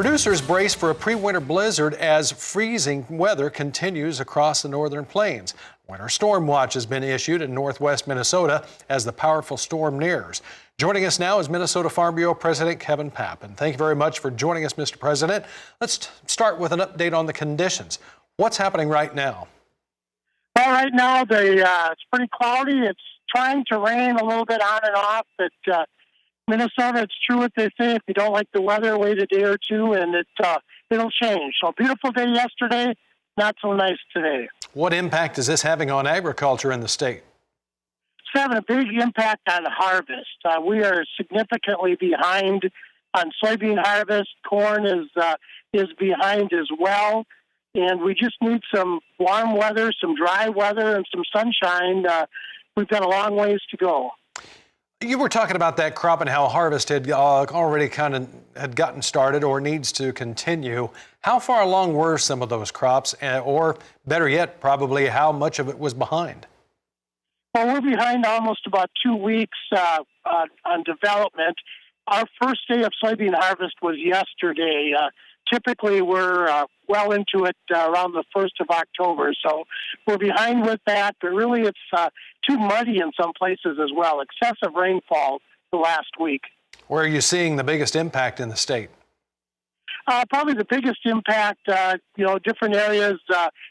Producers brace for a pre-winter blizzard as freezing weather continues across the northern plains. Winter storm watch has been issued in northwest Minnesota as the powerful storm nears. Joining us now is Minnesota Farm Bureau President Kevin Paap. And thank you very much for joining us, Mr. President. Let's start with an update on the conditions. What's happening right now? Well, right now it's pretty cloudy. It's trying to rain a little bit on and off, but Minnesota, it's true what they say. If you don't like the weather, wait a day or two, and it'll change. So beautiful day yesterday, not so nice today. What impact is this having on agriculture in the state? It's having a big impact on harvest. We are significantly behind on soybean harvest. Corn is behind as well, and we just need some warm weather, some dry weather, and some sunshine. We've got a long ways to go. You were talking about that crop and how harvest had already had gotten started or needs to continue. How far along were some of those crops, or better yet, probably how much of it was behind? Well, we're behind almost about 2 weeks on development. Our first day of soybean harvest was yesterday. Typically, we're well into it around the 1st of October, so we're behind with that, but really it's too muddy in some places as well. Excessive rainfall the last week. Where are you seeing the biggest impact in the state? Probably the biggest impact, different areas.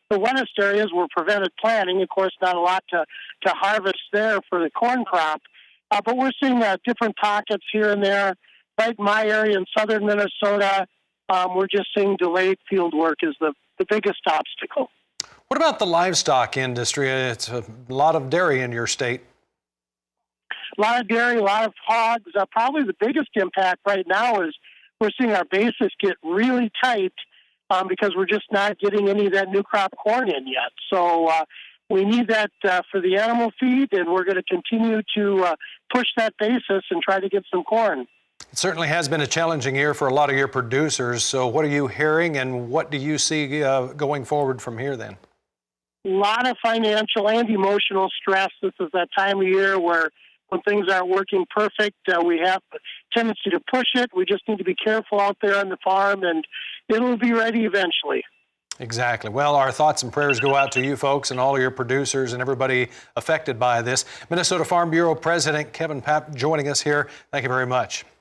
The wettest areas were prevented planting. Of course, not a lot to harvest there for the corn crop, but we're seeing different pockets here and there. Right in my area in southern Minnesota, we're just seeing delayed field work is the biggest obstacle. What about the livestock industry? It's a lot of dairy in your state. A lot of dairy, a lot of hogs. Probably the biggest impact right now is we're seeing our basis get really tight because we're just not getting any of that new crop corn in yet. So we need that for the animal feed, and we're going to continue to push that basis and try to get some corn. It certainly has been a challenging year for a lot of your producers. So what are you hearing, and what do you see going forward from here then? A lot of financial and emotional stress. This is that time of year where when things aren't working perfect, we have a tendency to push it. We just need to be careful out there on the farm, and it'll be ready eventually. Exactly. Well, our thoughts and prayers go out to you folks and all of your producers and everybody affected by this. Minnesota Farm Bureau President Kevin Paap joining us here. Thank you very much.